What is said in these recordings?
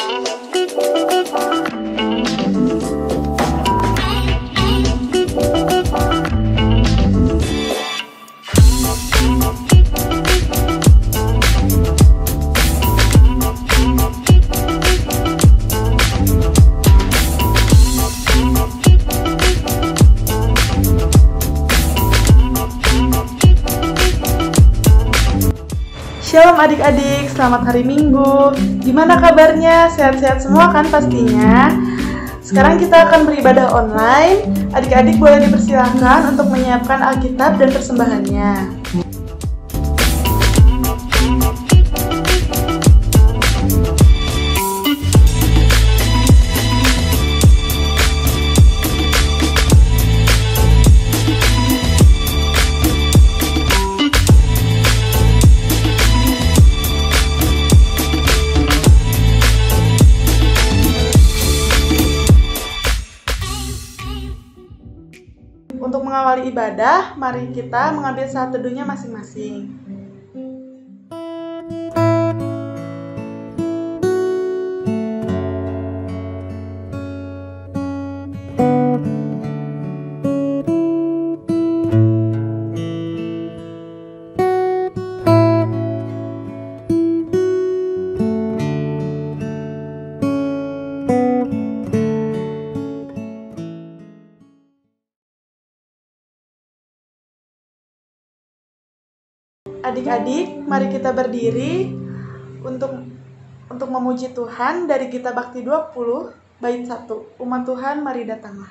Shalom adik-adik, selamat hari Minggu. Gimana kabarnya? Sehat-sehat semua kan pastinya? Sekarang kita akan beribadah online. Adik-adik boleh dipersilahkan untuk menyiapkan Alkitab dan persembahannya. Untuk mengawali ibadah, mari kita mengambil saat teduhnya masing-masing. Adik-adik, mari kita berdiri untuk memuji Tuhan dari Gita Bakti 20, bait 1. Umat Tuhan, mari datanglah.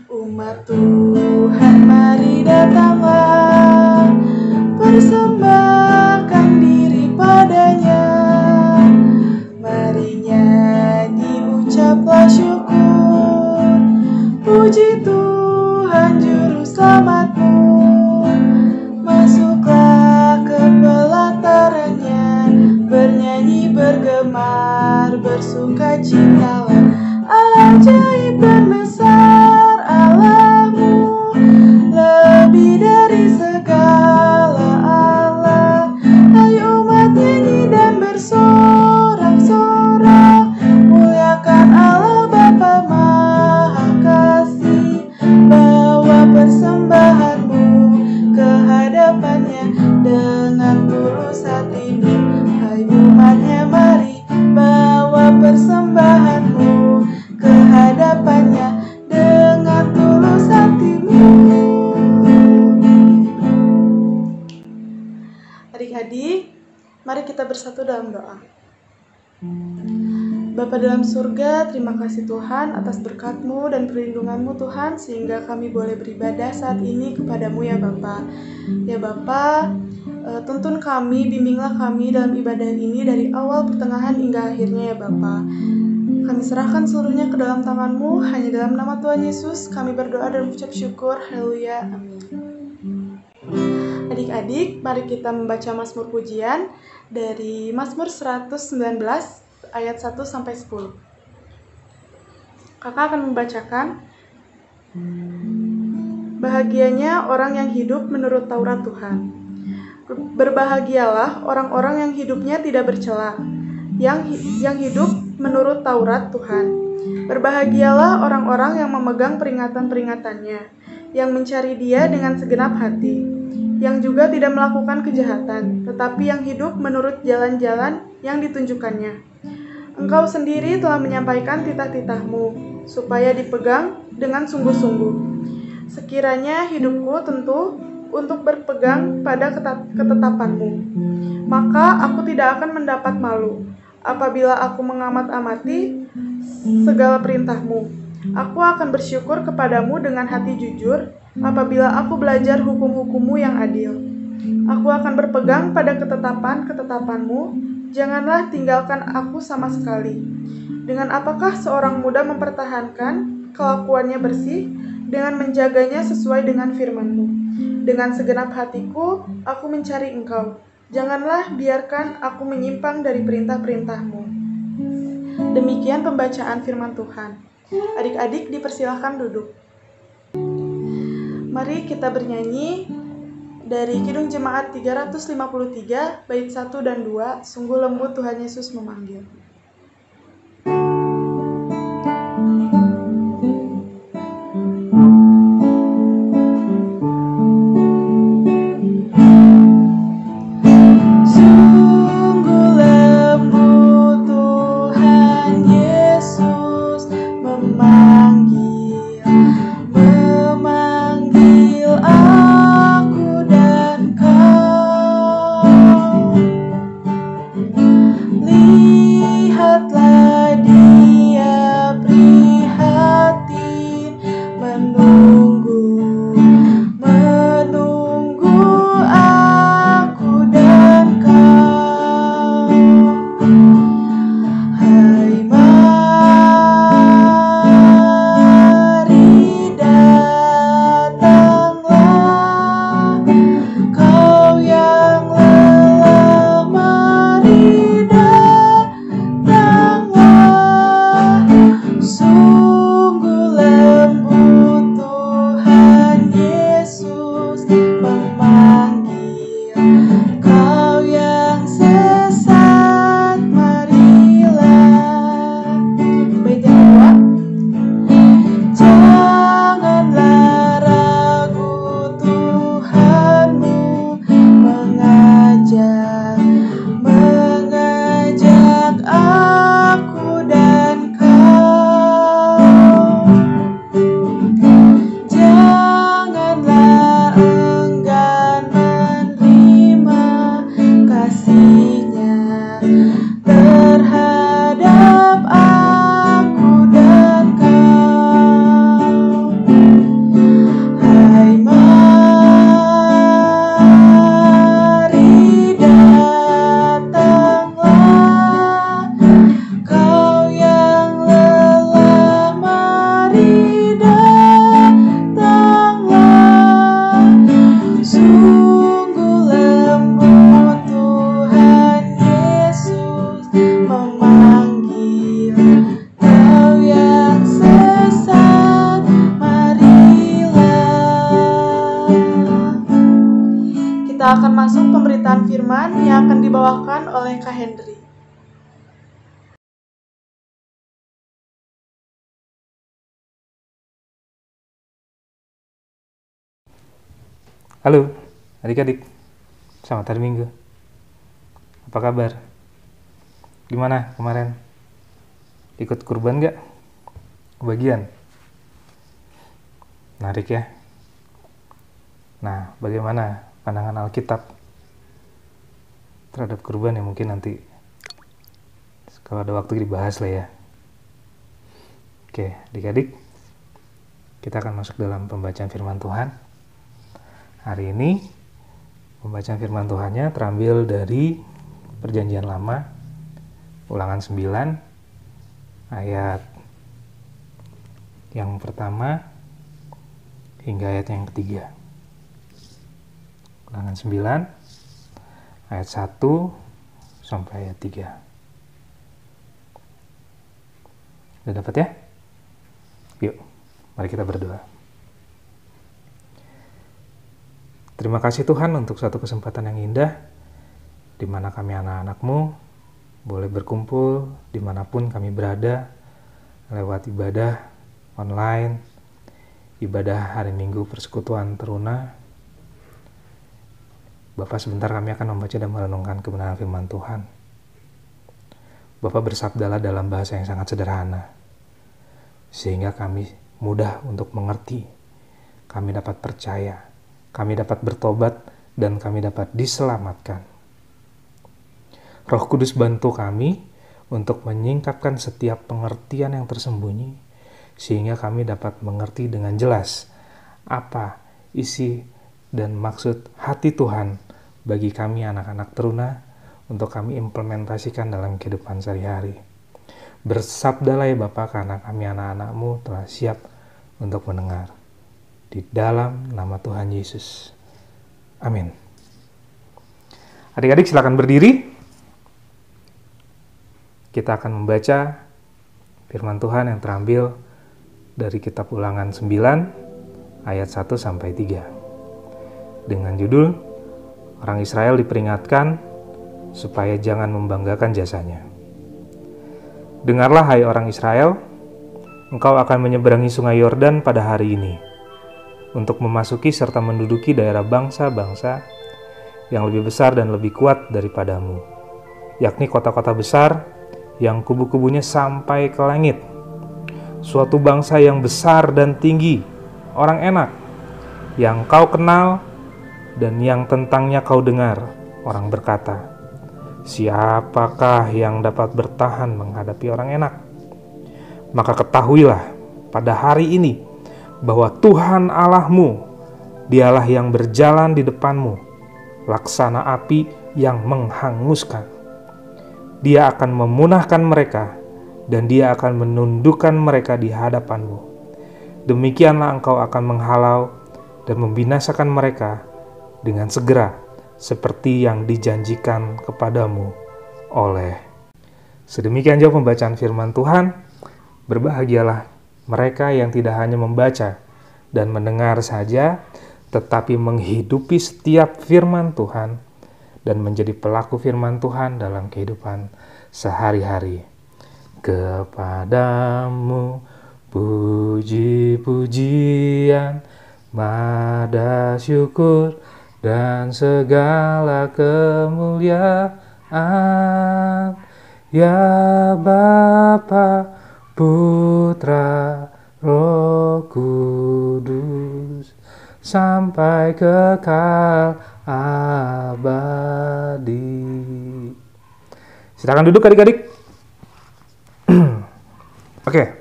Umat Tuhan, mari datanglah, persembahkan diri padanya. Mari nyanyi, ucaplah syukur, puji Tuhan Juru Selamatmu. Masuklah ke pelatarannya, bernyanyi, bergemar, bersukacitalah. Ajaib dan besar Allahmu, lebih dari segala Allah. Ayo umat nyanyi dan bersorak-sorak, muliakan Allah Bapa Maha Kasih. Bawa persembahanmu ke hadapannya dengan tulus hatimu. Hai umatnya, mari bawa persembahanmu ke hadapannya dengan tulus hatimu. Adik-adik, mari kita bersatu dalam doa. Bapa dalam surga, terima kasih Tuhan atas berkat-Mu dan perlindungan-Mu Tuhan, sehingga kami boleh beribadah saat ini kepadamu ya Bapa. Ya Bapa, tuntun kami, bimbinglah kami dalam ibadah ini dari awal, pertengahan, hingga akhirnya ya Bapa. Kami serahkan seluruhnya ke dalam tangan-Mu, hanya dalam nama Tuhan Yesus kami berdoa dan ucap syukur. Haleluya, amin. Adik-adik, mari kita membaca Mazmur Pujian dari Mazmur 119 ayat 1-10. Kakak akan membacakan. Bahagianya orang yang hidup menurut Taurat Tuhan. Berbahagialah orang-orang yang hidupnya tidak bercela, yang hidup menurut Taurat Tuhan. Berbahagialah orang-orang yang memegang peringatan-peringatannya, yang mencari Dia dengan segenap hati, yang juga tidak melakukan kejahatan, tetapi yang hidup menurut jalan-jalan yang ditunjukkannya. Engkau sendiri telah menyampaikan titah-titah-Mu, supaya dipegang dengan sungguh-sungguh. Sekiranya hidupku tentu untuk berpegang pada ketetapan-Mu, maka aku tidak akan mendapat malu apabila aku mengamat-amati segala perintah-Mu. Aku akan bersyukur kepadamu dengan hati jujur apabila aku belajar hukum-hukum-Mu yang adil. Aku akan berpegang pada ketetapan-ketetapan-Mu, janganlah tinggalkan aku sama sekali. Dengan apakah seorang muda mempertahankan kelakuannya bersih, dengan menjaganya sesuai dengan firman-Mu. Dengan segenap hatiku, aku mencari Engkau. Janganlah biarkan aku menyimpang dari perintah-perintah-Mu. Demikian pembacaan firman Tuhan. Adik-adik dipersilahkan duduk. Mari kita bernyanyi dari Kidung Jemaat 353, bait 1 dan 2, Sungguh Lembut Tuhan Yesus Memanggil. Kita akan masuk pemberitaan firman yang akan dibawakan oleh Kak Hendri. Halo adik-adik, selamat hari Minggu. Apa kabar? Gimana kemarin? Ikut kurban gak? Kebagian? Menarik ya? Nah, bagaimana pandangan Alkitab terhadap kurban ya? Mungkin nanti kalau ada waktu dibahas lah ya. Oke, adik-adik, kita akan masuk dalam pembacaan firman Tuhan. Hari ini pembacaan firman Tuhannya terambil dari Perjanjian Lama, Ulangan 9, ayat yang pertama hingga ayat yang ketiga. Ulangan 9, ayat 1 sampai ayat 3. Udah dapat ya? Yuk, mari kita berdoa. Terima kasih Tuhan untuk satu kesempatan yang indah, di mana kami anak-anak-Mu boleh berkumpul dimanapun kami berada, lewat ibadah online, ibadah hari Minggu Persekutuan Teruna. Bapak, sebentar kami akan membaca dan merenungkan kebenaran firman Tuhan. Bapak bersabdalah dalam bahasa yang sangat sederhana, sehingga kami mudah untuk mengerti, kami dapat percaya, kami dapat bertobat, dan kami dapat diselamatkan. Roh Kudus bantu kami untuk menyingkapkan setiap pengertian yang tersembunyi, sehingga kami dapat mengerti dengan jelas apa isi dan maksud hati Tuhan bagi kami anak-anak teruna untuk kami implementasikan dalam kehidupan sehari-hari. Bersabdalah ya Bapa, karena kami anak-anak-Mu telah siap untuk mendengar. Di dalam nama Tuhan Yesus. Amin. Adik-adik silakan berdiri. Kita akan membaca firman Tuhan yang terambil dari kitab Ulangan 9 ayat 1-3. Dengan judul, orang Israel diperingatkan supaya jangan membanggakan jasanya. Dengarlah hai orang Israel, engkau akan menyeberangi sungai Yordan pada hari ini, untuk memasuki serta menduduki daerah bangsa-bangsa yang lebih besar dan lebih kuat daripadamu, yakni kota-kota besar yang kubu-kubunya sampai ke langit, suatu bangsa yang besar dan tinggi, orang enak, yang kau kenal dan yang tentangnya kau dengar orang berkata, siapakah yang dapat bertahan menghadapi orang enak? Maka ketahuilah pada hari ini bahwa Tuhan Allahmu, dialah yang berjalan di depanmu, laksana api yang menghanguskan. Dia akan memunahkan mereka dan dia akan menundukkan mereka di hadapanmu. Demikianlah engkau akan menghalau dan membinasakan mereka dengan segera, seperti yang dijanjikan kepadamu oleh. Sedemikian jauh pembacaan firman Tuhan. Berbahagialah mereka yang tidak hanya membaca dan mendengar saja, tetapi menghidupi setiap firman Tuhan dan menjadi pelaku firman Tuhan dalam kehidupan sehari-hari. Kepadamu puji-pujian, mada syukur, dan segala kemuliaan, ya Bapa, Putra, Roh Kudus, sampai kekal abadi. Silakan duduk adik-adik. Oke,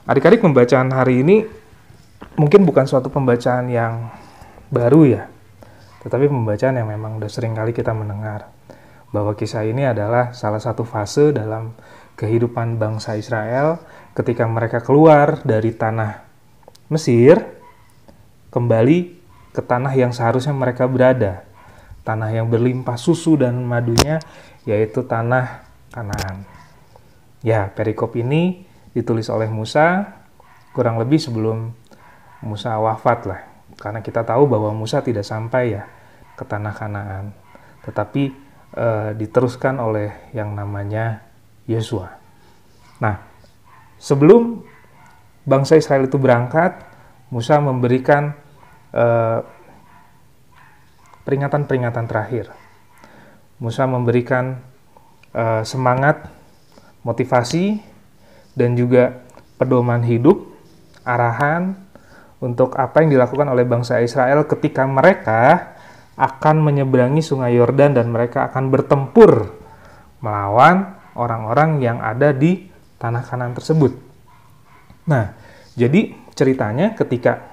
adik-adik, pembacaan hari ini mungkin bukan suatu pembacaan yang baru ya, tetapi pembacaan yang memang udah sering kali kita mendengar, bahwa kisah ini adalah salah satu fase dalam kehidupan bangsa Israel ketika mereka keluar dari tanah Mesir, kembali ke tanah yang seharusnya mereka berada, tanah yang berlimpah susu dan madunya, yaitu tanah Kanaan. Ya, perikop ini ditulis oleh Musa kurang lebih sebelum Musa wafat lah, karena kita tahu bahwa Musa tidak sampai ya ke tanah Kanaan, tetapi diteruskan oleh yang namanya Yosua. Nah, sebelum bangsa Israel itu berangkat, Musa memberikan peringatan-peringatan terakhir. Musa memberikan semangat, motivasi, dan juga pedoman hidup, arahan untuk apa yang dilakukan oleh bangsa Israel ketika mereka akan menyeberangi sungai Yordan dan mereka akan bertempur melawan orang-orang yang ada di tanah Kanaan tersebut. Nah, jadi ceritanya ketika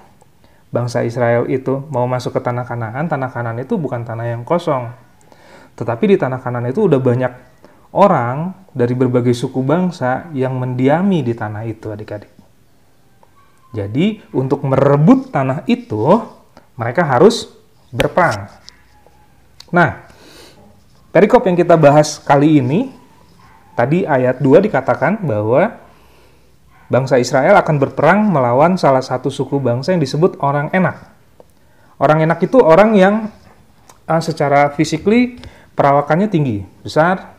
bangsa Israel itu mau masuk ke tanah Kanaan itu bukan tanah yang kosong. Tetapi di tanah Kanaan itu udah banyak orang dari berbagai suku bangsa yang mendiami di tanah itu, adik-adik. Jadi, untuk merebut tanah itu, mereka harus berperang. Nah, perikop yang kita bahas kali ini, tadi ayat 2 dikatakan bahwa bangsa Israel akan berperang melawan salah satu suku bangsa yang disebut orang enak. Orang enak itu orang yang secara physically perawakannya tinggi, besar.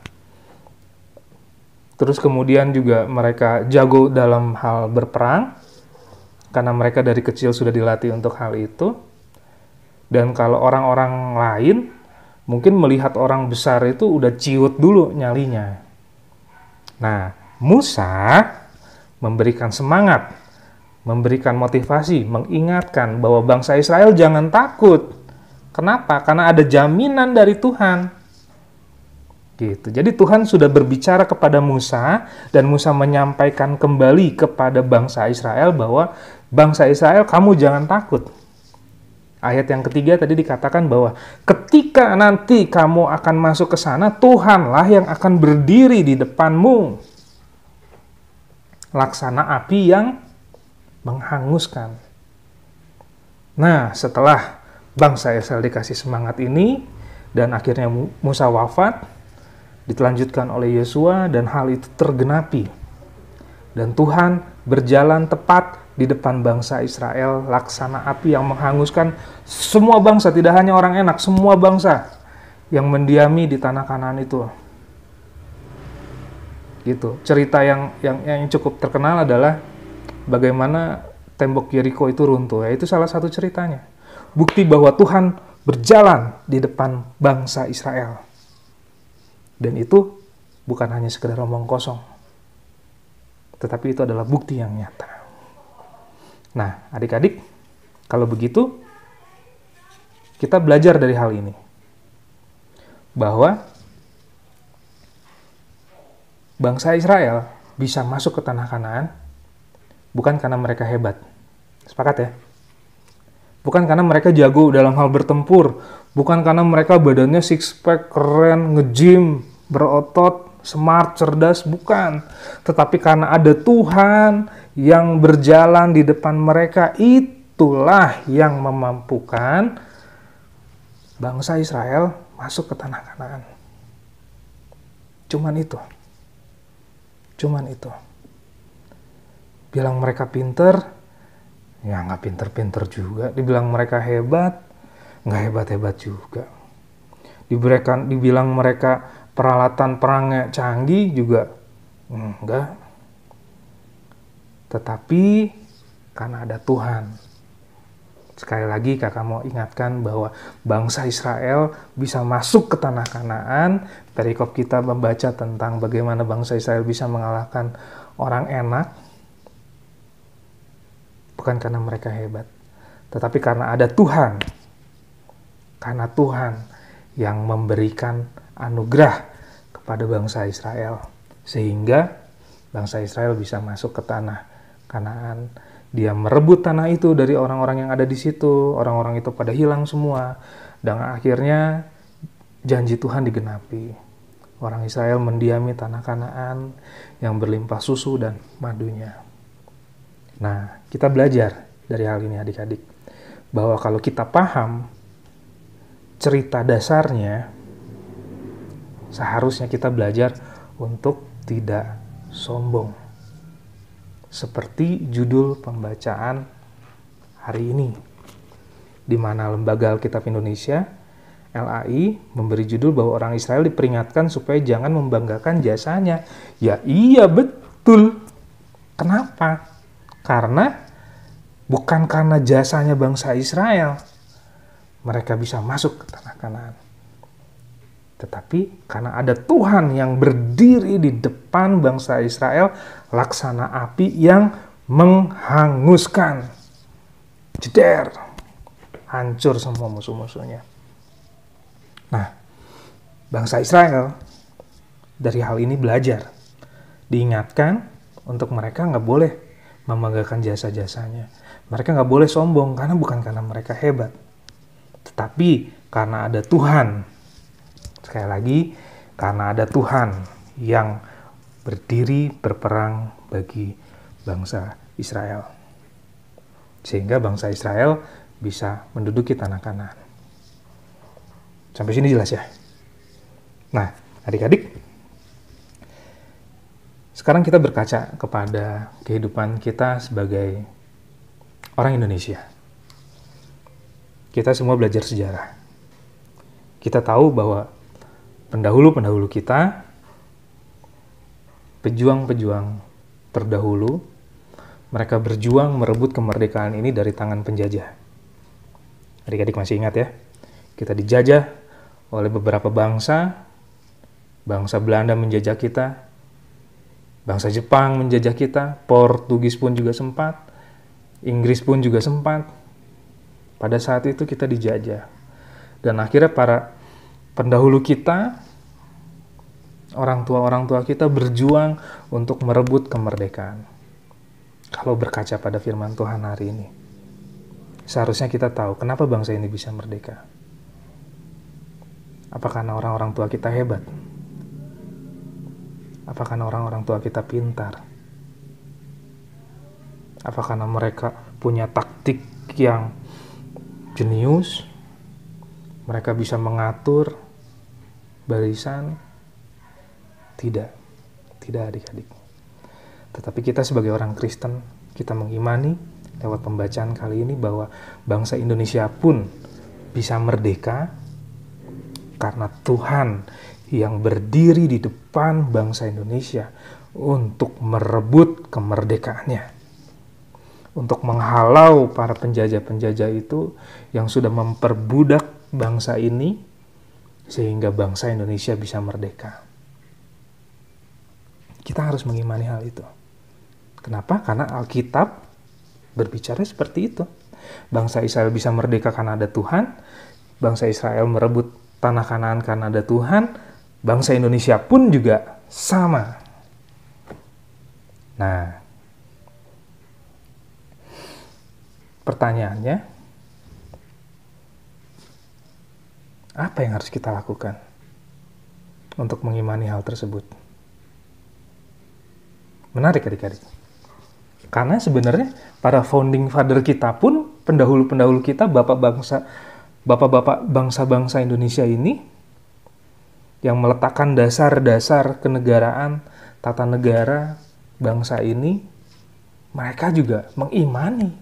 Terus kemudian juga mereka jago dalam hal berperang, karena mereka dari kecil sudah dilatih untuk hal itu. Dan kalau orang-orang lain mungkin melihat orang besar itu udah ciut dulu nyalinya. Nah, Musa memberikan semangat, memberikan motivasi, mengingatkan bahwa bangsa Israel jangan takut. Kenapa? Karena ada jaminan dari Tuhan. Gitu. Jadi Tuhan sudah berbicara kepada Musa dan Musa menyampaikan kembali kepada bangsa Israel bahwa bangsa Israel, kamu jangan takut. Ayat yang ketiga tadi dikatakan bahwa ketika nanti kamu akan masuk ke sana, Tuhanlah yang akan berdiri di depanmu. Laksana api yang menghanguskan. Nah, setelah bangsa Israel dikasih semangat ini, dan akhirnya Musa wafat, ditelanjutkan oleh Yosua, dan hal itu tergenapi. Dan Tuhan berjalan tepat di depan bangsa Israel laksana api yang menghanguskan semua bangsa, tidak hanya orang enak, semua bangsa yang mendiami di tanah Kanaan itu. Gitu. Cerita yang cukup terkenal adalah bagaimana tembok Yeriko itu runtuh. Ya, itu salah satu ceritanya. Bukti bahwa Tuhan berjalan di depan bangsa Israel. Dan itu bukan hanya sekedar omong kosong, tetapi itu adalah bukti yang nyata. Nah, adik-adik, kalau begitu, kita belajar dari hal ini. Bahwa bangsa Israel bisa masuk ke tanah Kanaan bukan karena mereka hebat. Sepakat ya? Bukan karena mereka jago dalam hal bertempur. Bukan karena mereka badannya six pack, keren, nge-gym, berotot, smart, cerdas. Bukan. Tetapi karena ada Tuhan yang berjalan di depan mereka, itulah yang memampukan bangsa Israel masuk ke tanah Kanaan. Cuman itu. Bilang mereka pinter, ya nggak pinter-pinter juga. Dibilang mereka hebat, nggak hebat-hebat juga. Dibilang mereka peralatan perangnya canggih juga, enggak. Tetapi karena ada Tuhan. Sekali lagi kakak mau ingatkan bahwa bangsa Israel bisa masuk ke tanah Kanaan. Perikop kita membaca tentang bagaimana bangsa Israel bisa mengalahkan orang enak. Bukan karena mereka hebat, tetapi karena ada Tuhan. Karena Tuhan yang memberikan anugerah kepada bangsa Israel. Sehingga bangsa Israel bisa masuk ke tanah Kanaan. Dia merebut tanah itu dari orang-orang yang ada di situ. Orang-orang itu pada hilang semua. Dan akhirnya janji Tuhan digenapi. Orang Israel mendiami tanah Kanaan yang berlimpah susu dan madunya. Nah, kita belajar dari hal ini adik-adik. Bahwa kalau kita paham cerita dasarnya, seharusnya kita belajar untuk tidak sombong. Seperti judul pembacaan hari ini, di mana Lembaga Alkitab Indonesia, LAI, memberi judul bahwa orang Israel diperingatkan supaya jangan membanggakan jasanya. Ya iya betul. Kenapa? Karena bukan karena jasanya bangsa Israel mereka bisa masuk ke tanah Kanaan. Tetapi karena ada Tuhan yang berdiri di depan bangsa Israel, laksana api yang menghanguskan. Jeder. Hancur semua musuh-musuhnya. Nah, bangsa Israel dari hal ini belajar. Diingatkan untuk mereka nggak boleh membanggakan jasa-jasanya. Mereka nggak boleh sombong karena bukan karena mereka hebat. Tetapi karena ada Tuhan. Sekali lagi, karena ada Tuhan yang berdiri berperang bagi bangsa Israel. Sehingga bangsa Israel bisa menduduki tanah Kanaan. Sampai sini jelas ya? Nah, adik-adik, sekarang kita berkaca kepada kehidupan kita sebagai orang Indonesia. Kita semua belajar sejarah. Kita tahu bahwa pendahulu-pendahulu kita, pejuang-pejuang terdahulu, mereka berjuang merebut kemerdekaan ini dari tangan penjajah. Adik-adik masih ingat ya? Kita dijajah oleh beberapa bangsa. Bangsa Belanda menjajah kita, bangsa Jepang menjajah kita, Portugis pun juga sempat, Inggris pun juga sempat. Pada saat itu kita dijajah. Dan akhirnya para pendahulu kita, orang tua kita berjuang untuk merebut kemerdekaan. Kalau berkaca pada firman Tuhan hari ini, seharusnya kita tahu kenapa bangsa ini bisa merdeka. Apa karena orang-orang tua kita hebat? Apa karena orang-orang tua kita pintar? Apa karena mereka punya taktik yang jenius? Mereka bisa mengatur barisan? Tidak adik-adik. Tetapi kita sebagai orang Kristen, kita mengimani lewat pembacaan kali ini bahwa bangsa Indonesia pun bisa merdeka karena Tuhan yang berdiri di depan bangsa Indonesia untuk merebut kemerdekaannya, untuk menghalau para penjajah-penjajah itu yang sudah memperbudak bangsa ini sehingga bangsa Indonesia bisa merdeka. Kita harus mengimani hal itu. Kenapa? Karena Alkitab berbicara seperti itu. Bangsa Israel bisa merdeka karena ada Tuhan, bangsa Israel merebut tanah Kanaan karena ada Tuhan, bangsa Indonesia pun juga sama. Nah, pertanyaannya, apa yang harus kita lakukan untuk mengimani hal tersebut? Menarik adik-adik. Karena sebenarnya para founding father kita pun, pendahulu-pendahulu kita, bapak-bapak bangsa-bangsa Indonesia ini, yang meletakkan dasar-dasar kenegaraan, tata negara bangsa ini, mereka juga mengimani.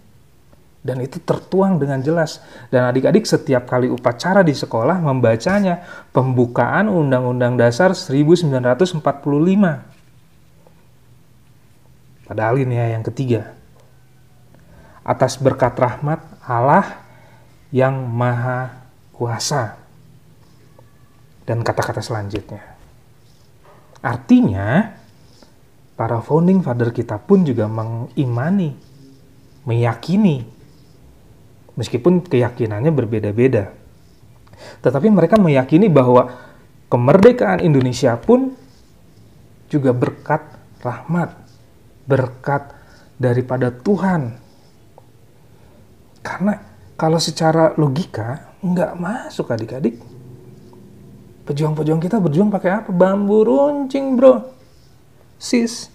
Dan itu tertuang dengan jelas. Dan adik-adik setiap kali upacara di sekolah membacanya pembukaan Undang-Undang Dasar 1945. Pada alinea yang ketiga. Atas berkat rahmat Allah yang Maha Kuasa. Dan kata-kata selanjutnya. Artinya, para founding father kita pun juga mengimani, meyakini, meskipun keyakinannya berbeda-beda. Tetapi mereka meyakini bahwa kemerdekaan Indonesia pun juga berkat rahmat, berkat daripada Tuhan. Karena kalau secara logika, nggak masuk adik-adik. Pejuang-pejuang kita berjuang pakai apa? Bambu runcing, bro. Sis.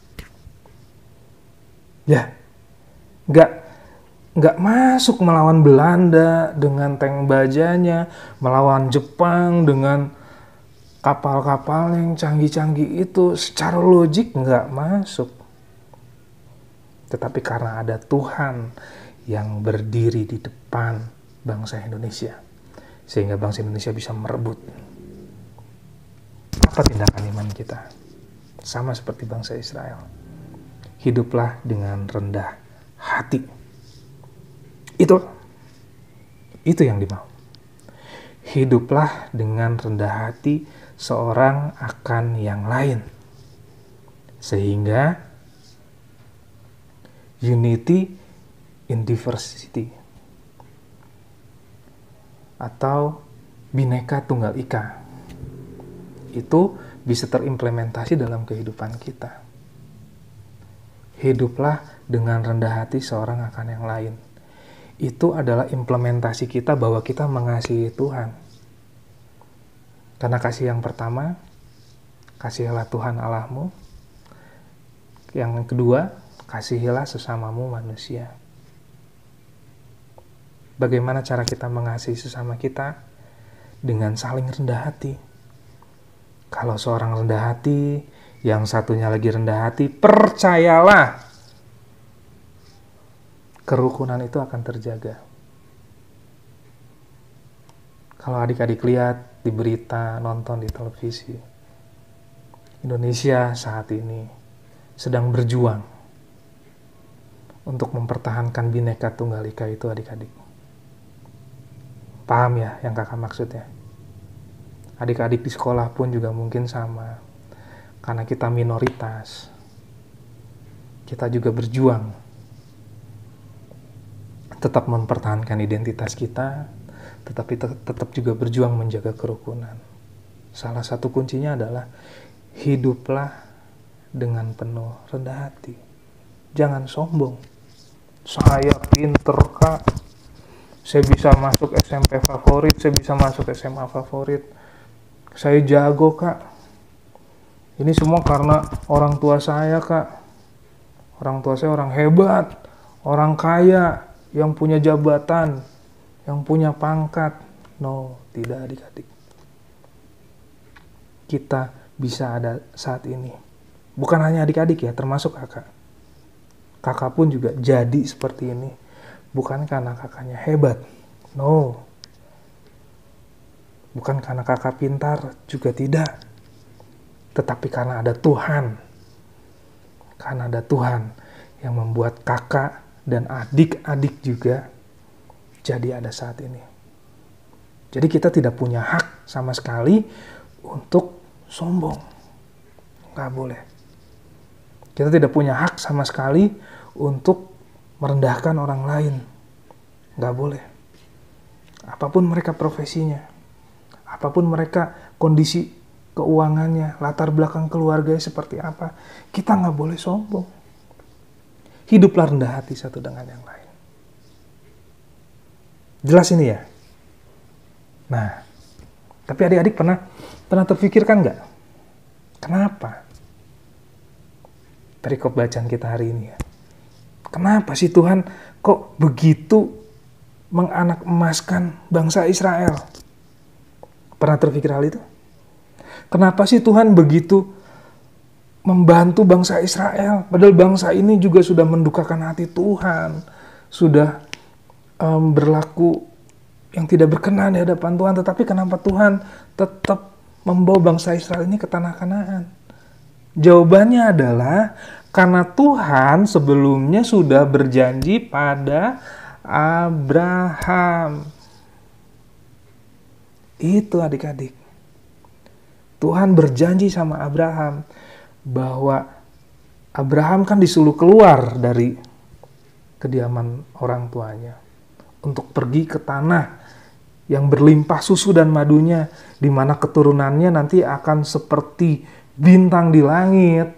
Ya, nggak masuk melawan Belanda dengan tank bajanya, melawan Jepang dengan kapal-kapal yang canggih-canggih itu. Secara logik nggak masuk. Tetapi karena ada Tuhan yang berdiri di depan bangsa Indonesia, sehingga bangsa Indonesia bisa merebut. Apa tindakan iman kita? Sama seperti bangsa Israel. Hiduplah dengan rendah hati. Itu yang dimau. Hiduplah dengan rendah hati seorang akan yang lain. Sehingga unity in diversity atau Bhinneka Tunggal Ika itu bisa terimplementasi dalam kehidupan kita. Hiduplah dengan rendah hati seorang akan yang lain. Itu adalah implementasi kita bahwa kita mengasihi Tuhan. Karena kasih yang pertama, kasihilah Tuhan Allahmu. Yang kedua, kasihilah sesamamu manusia. Bagaimana cara kita mengasihi sesama kita? Dengan saling rendah hati. Kalau seorang rendah hati, yang satunya lagi rendah hati, percayalah, kerukunan itu akan terjaga. Kalau adik-adik lihat di berita, nonton di televisi, Indonesia saat ini sedang berjuang untuk mempertahankan Bhinneka Tunggal Ika itu, adik-adik. Paham ya yang kakak maksudnya? Adik-adik di sekolah pun juga mungkin sama. Karena kita minoritas, kita juga berjuang tetap mempertahankan identitas kita, tetapi tetap juga berjuang menjaga kerukunan. Salah satu kuncinya adalah hiduplah dengan penuh rendah hati. Jangan sombong. Saya pinter, Kak. Saya bisa masuk SMP favorit, saya bisa masuk SMA favorit. Saya jago, Kak. Ini semua karena orang tua saya, Kak. Orang tua saya orang hebat, orang kaya, yang punya jabatan, yang punya pangkat. No, tidak adik-adik. Kita bisa ada saat ini. Bukan hanya adik-adik ya, termasuk kakak. Kakak pun juga jadi seperti ini. bukan karena kakaknya hebat. No. Bukan karena kakak pintar, juga tidak. Tetapi karena ada Tuhan. Karena ada Tuhan yang membuat kakak dan adik-adik juga jadi ada saat ini. Jadi kita tidak punya hak sama sekali untuk sombong. Nggak boleh. Kita tidak punya hak sama sekali untuk merendahkan orang lain. Nggak boleh. Apapun mereka profesinya, apapun mereka kondisi keuangannya, latar belakang keluarganya seperti apa, kita nggak boleh sombong. Hiduplah rendah hati satu dengan yang lain. Jelas ini ya? Nah, tapi adik-adik pernah terpikirkan nggak? Kenapa? Perikop bacaan kita hari ini ya. Kenapa sih Tuhan kok begitu menganak-emaskan bangsa Israel? Pernah terpikir hal itu? Kenapa sih Tuhan begitu membantu bangsa Israel? Padahal bangsa ini juga sudah mendukakan hati Tuhan. Sudah berlaku yang tidak berkenan di hadapan Tuhan. Tetapi kenapa Tuhan tetap membawa bangsa Israel ini ke tanah Kanaan? Jawabannya adalah karena Tuhan sebelumnya sudah berjanji pada Abraham. Itu adik-adik. Tuhan berjanji sama Abraham bahwa Abraham kan disuruh keluar dari kediaman orang tuanya untuk pergi ke tanah yang berlimpah susu dan madunya, di mana keturunannya nanti akan seperti bintang di langit,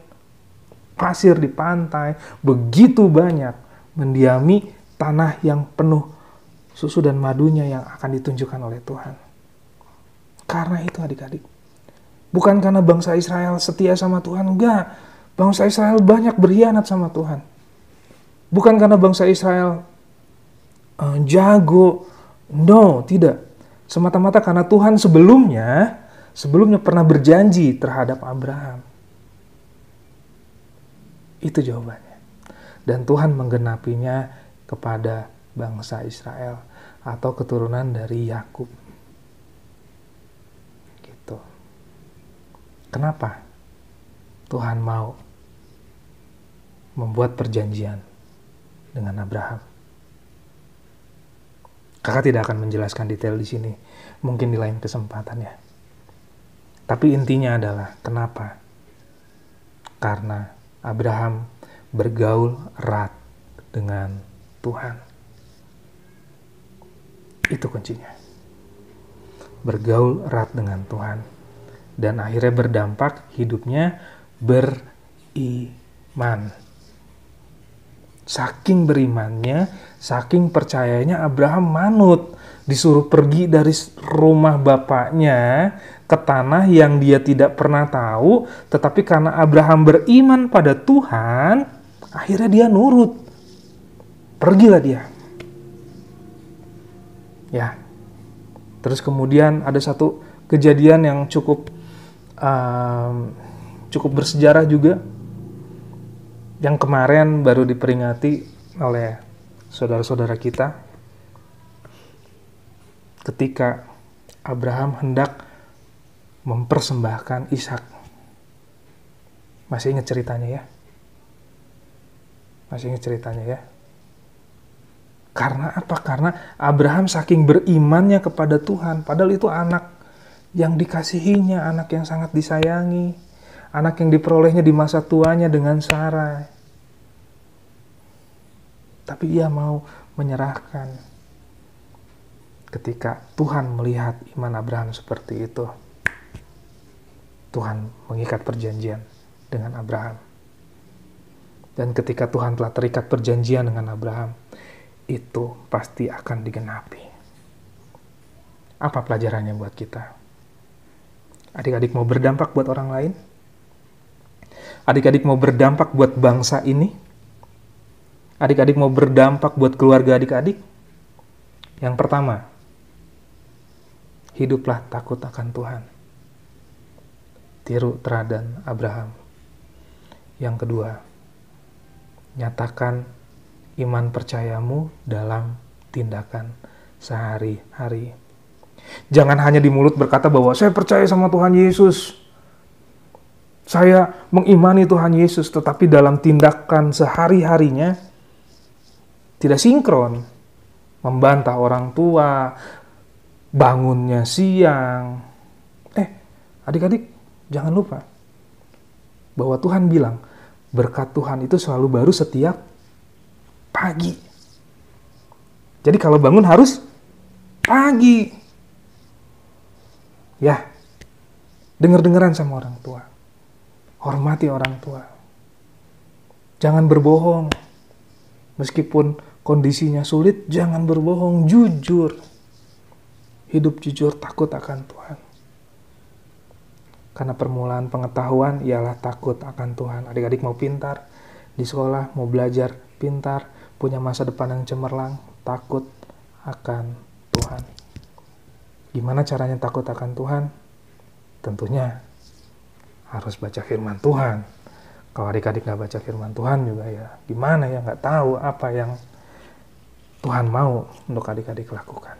pasir di pantai, begitu banyak mendiami tanah yang penuh susu dan madunya yang akan ditunjukkan oleh Tuhan. Karena itu adik-adik, bukan karena bangsa Israel setia sama Tuhan, enggak. Bangsa Israel banyak berkhianat sama Tuhan. Bukan karena bangsa Israel jago, no, tidak. Semata-mata karena Tuhan sebelumnya pernah berjanji terhadap Abraham. Itu jawabannya. Dan Tuhan menggenapinya kepada bangsa Israel atau keturunan dari Yakub. Gitu. Kenapa Tuhan mau membuat perjanjian dengan Abraham? Kakak tidak akan menjelaskan detail di sini, mungkin di lain kesempatan ya. Tapi intinya adalah kenapa? Karena Abraham bergaul erat dengan Tuhan. Itu kuncinya. Bergaul erat dengan Tuhan. Dan akhirnya berdampak hidupnya beriman. Saking berimannya, saking percayanya Abraham manut. Disuruh pergi dari rumah bapaknya ke tanah yang dia tidak pernah tahu. Tetapi karena Abraham beriman pada Tuhan, akhirnya dia nurut. Pergilah dia. Ya. Terus kemudian ada satu kejadian yang cukup bersejarah juga, yang kemarin baru diperingati oleh saudara-saudara kita ketika Abraham hendak mempersembahkan Ishak. Masih ingat ceritanya ya? Masih ingat ceritanya ya? Karena apa? Karena Abraham saking berimannya kepada Tuhan, padahal itu anak yang dikasihinya, anak yang sangat disayangi, anak yang diperolehnya di masa tuanya dengan Sarai. Tapi ia mau menyerahkan. Ketika Tuhan melihat iman Abraham seperti itu, Tuhan mengikat perjanjian dengan Abraham. Dan ketika Tuhan telah terikat perjanjian dengan Abraham, itu pasti akan digenapi. Apa pelajarannya buat kita? Adik-adik mau berdampak buat orang lain? Adik-adik mau berdampak buat bangsa ini? Adik-adik mau berdampak buat keluarga adik-adik? Yang pertama, hiduplah takut akan Tuhan. Tiru teladan Abraham. Yang kedua, nyatakan iman percayamu dalam tindakan sehari-hari. Jangan hanya di mulut berkata bahwa saya percaya sama Tuhan Yesus, saya mengimani Tuhan Yesus, tetapi dalam tindakan sehari-harinya tidak sinkron. Membantah orang tua, bangunnya siang. Adik-adik, jangan lupa bahwa Tuhan bilang berkat Tuhan itu selalu baru setiap pagi. Jadi kalau bangun harus pagi. Ya, dengar-dengaran sama orang tua. Hormati orang tua. Jangan berbohong. Meskipun kondisinya sulit, jangan berbohong. Jujur. Hidup jujur, takut akan Tuhan. Karena permulaan pengetahuan ialah takut akan Tuhan. Adik-adik mau pintar di sekolah, mau belajar pintar, punya masa depan yang cemerlang, takut akan Tuhan. Gimana caranya takut akan Tuhan? Tentunya harus baca firman Tuhan. Kalau adik-adik nggak baca firman Tuhan juga ya gimana ya, nggak tahu apa yang Tuhan mau untuk adik-adik lakukan.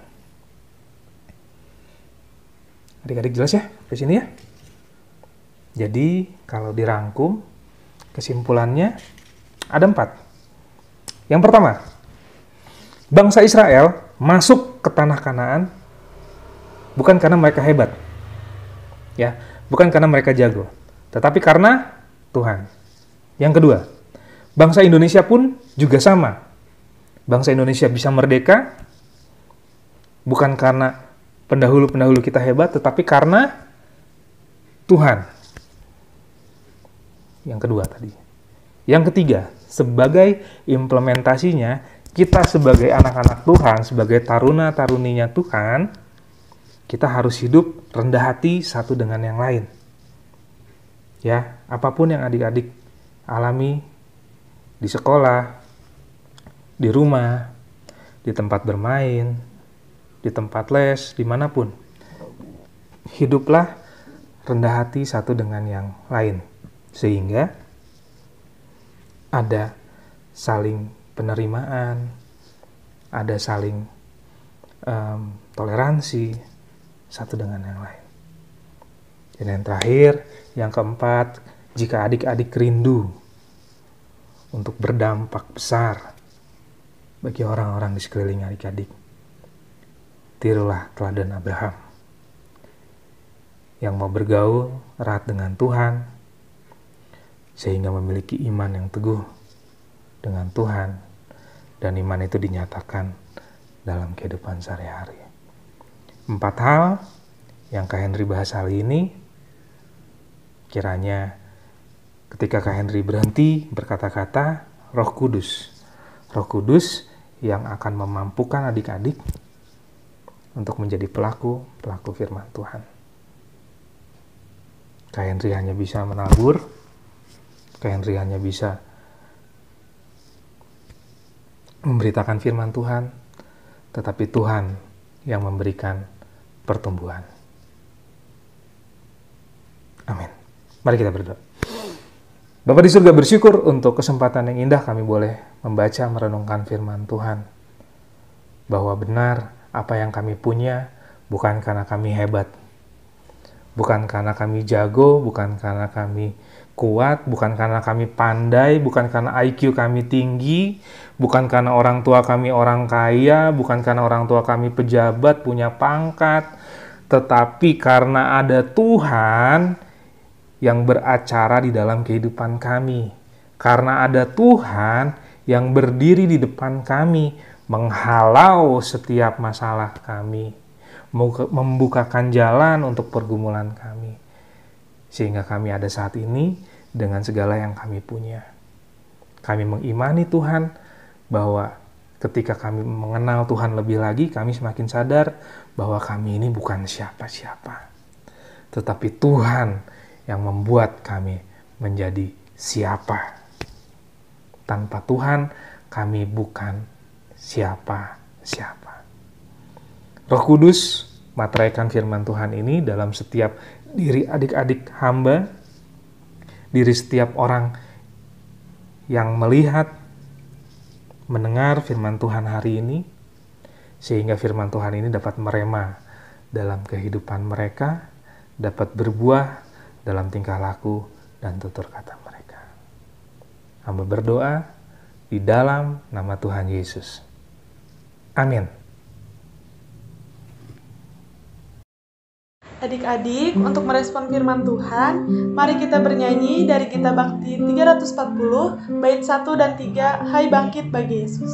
Adik-adik jelas ya di sini ya? Jadi kalau dirangkum kesimpulannya ada 4. Yang pertama, bangsa Israel masuk ke tanah Kanaan bukan karena mereka hebat, ya, bukan karena mereka jago, tetapi karena Tuhan. Yang kedua, bangsa Indonesia pun juga sama. Bangsa Indonesia bisa merdeka bukan karena pendahulu-pendahulu kita hebat, tetapi karena Tuhan. Yang kedua tadi. Yang ketiga, sebagai implementasinya, kita sebagai anak-anak Tuhan, sebagai taruna-taruninya Tuhan, kita harus hidup rendah hati satu dengan yang lain. Ya, apapun yang adik-adik alami di sekolah, di rumah, di tempat bermain, di tempat les, dimanapun. Hiduplah rendah hati satu dengan yang lain. Sehingga ada saling penerimaan, ada saling toleransi satu dengan yang lain. Dan yang terakhir, yang keempat, jika adik-adik rindu untuk berdampak besar bagi orang-orang di sekeliling adik-adik, tirulah teladan Abraham yang mau bergaul erat dengan Tuhan sehingga memiliki iman yang teguh dengan Tuhan, dan iman itu dinyatakan dalam kehidupan sehari-hari. 4 hal yang Kak Henry bahas hari ini, kiranya ketika Kak Henry berhenti berkata-kata, Roh Kudus yang akan memampukan adik-adik untuk menjadi pelaku firman Tuhan. Kak Henry hanya bisa menabur, Kak Henry hanya bisa memberitakan firman Tuhan, tetapi Tuhan yang memberikan pertumbuhan. Amin. Mari kita berdoa. Bapa di surga, bersyukur untuk kesempatan yang indah kami boleh membaca merenungkan firman Tuhan. Bahwa benar apa yang kami punya bukan karena kami hebat, bukan karena kami jago, bukan karena kami kuat, bukan karena kami pandai, bukan karena IQ kami tinggi, bukan karena orang tua kami orang kaya, bukan karena orang tua kami pejabat, punya pangkat, tetapi karena ada Tuhan yang beracara di dalam kehidupan kami. Karena ada Tuhan yang berdiri di depan kami, menghalau setiap masalah kami, membukakan jalan untuk pergumulan kami. Sehingga kami ada saat ini dengan segala yang kami punya. Kami mengimani Tuhan bahwa ketika kami mengenal Tuhan lebih lagi, kami semakin sadar bahwa kami ini bukan siapa-siapa. Tetapi Tuhan yang membuat kami menjadi siapa. Tanpa Tuhan, kami bukan siapa-siapa. Roh Kudus, materaikan firman Tuhan ini dalam setiap diri adik-adik hamba, diri setiap orang yang melihat, mendengar firman Tuhan hari ini, sehingga firman Tuhan ini dapat merema dalam kehidupan mereka, dapat berbuah dalam tingkah laku dan tutur kata mereka. Hamba berdoa di dalam nama Tuhan Yesus. Amin. Adik-adik, untuk merespon firman Tuhan, mari kita bernyanyi dari Gita Bakti 340, bait 1 dan 3, Hai bangkit bagi Yesus.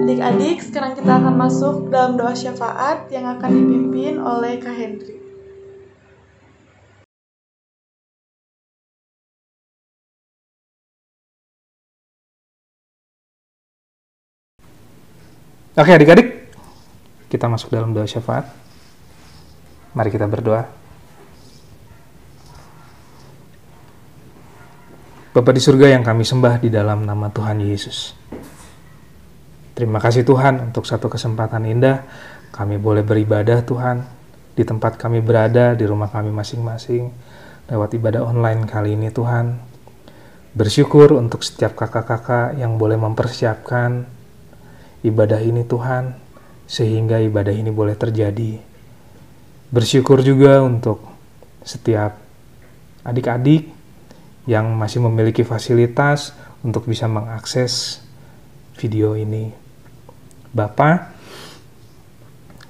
Adik-adik, sekarang kita akan masuk dalam doa syafaat yang akan dipimpin oleh Kak Hendri. Oke adik-adik, kita masuk dalam doa syafaat. Mari kita berdoa. Bapa di surga yang kami sembah di dalam nama Tuhan Yesus. Terima kasih Tuhan untuk satu kesempatan indah kami boleh beribadah Tuhan di tempat kami berada, di rumah kami masing-masing, lewat ibadah online kali ini Tuhan. Bersyukur untuk setiap kakak-kakak yang boleh mempersiapkan ibadah ini Tuhan, sehingga ibadah ini boleh terjadi. Bersyukur juga untuk setiap adik-adik yang masih memiliki fasilitas untuk bisa mengakses video ini. Bapa,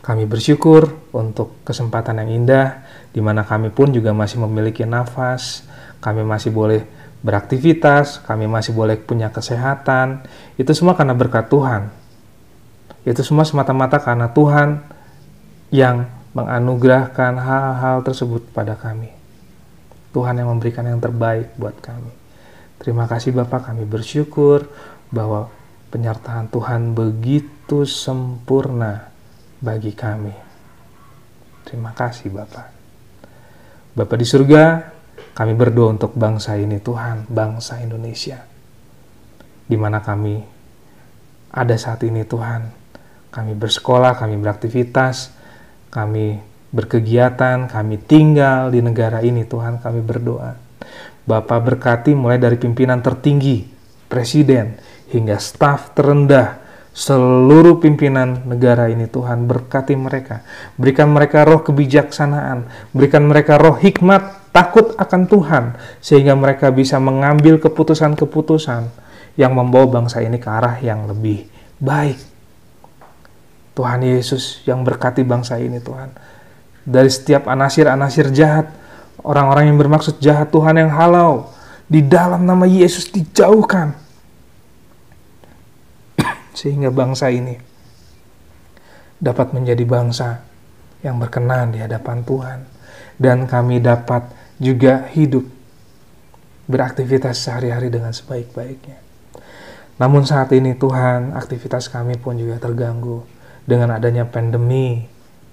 kami bersyukur untuk kesempatan yang indah, di mana kami pun juga masih memiliki nafas, kami masih boleh beraktivitas, kami masih boleh punya kesehatan. Itu semua karena berkat Tuhan. Itu semua semata-mata karena Tuhan yang menganugerahkan hal-hal tersebut pada kami. Tuhan yang memberikan yang terbaik buat kami. Terima kasih Bapak, kami bersyukur bahwa penyertaan Tuhan begitu sempurna bagi kami. Terima kasih Bapak. Bapak di surga, kami berdoa untuk bangsa ini Tuhan, bangsa Indonesia. Di mana kami ada saat ini Tuhan. Kami bersekolah, kami beraktivitas, kami berkegiatan, kami tinggal di negara ini Tuhan, kami berdoa. Bapak berkati mulai dari pimpinan tertinggi, presiden, hingga staf terendah, seluruh pimpinan negara ini Tuhan, berkati mereka. Berikan mereka roh kebijaksanaan, berikan mereka roh hikmat, takut akan Tuhan, sehingga mereka bisa mengambil keputusan-keputusan yang membawa bangsa ini ke arah yang lebih baik. Tuhan Yesus yang berkati bangsa ini Tuhan. Dari setiap anasir-anasir jahat, orang-orang yang bermaksud jahat Tuhan yang halau, di dalam nama Yesus dijauhkan. Sehingga bangsa ini dapat menjadi bangsa yang berkenan di hadapan Tuhan. Dan kami dapat juga hidup, beraktivitas sehari-hari dengan sebaik-baiknya. Namun saat ini Tuhan, aktivitas kami pun juga terganggu dengan adanya pandemi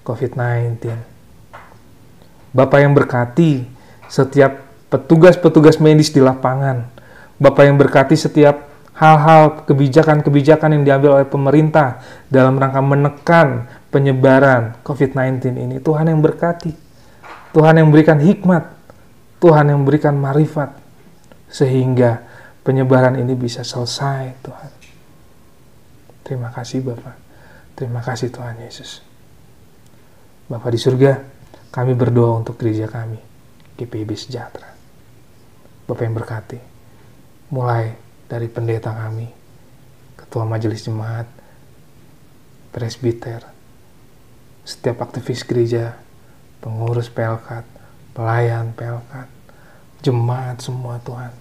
COVID-19. Bapak yang berkati setiap petugas-petugas medis di lapangan. Bapak yang berkati setiap hal-hal kebijakan-kebijakan yang diambil oleh pemerintah dalam rangka menekan penyebaran COVID-19 ini. Tuhan yang berkati, Tuhan yang berikan hikmat, Tuhan yang berikan marifat, sehingga penyebaran ini bisa selesai, Tuhan. Terima kasih Bapa, terima kasih Tuhan Yesus. Bapa di surga, kami berdoa untuk gereja kami, GPIB Sejahtera. Bapa yang berkati, mulai dari pendeta kami, ketua majelis jemaat, presbiter, setiap aktivis gereja, pengurus PLKAT, pelayan PLKAT, jemaat semua Tuhan.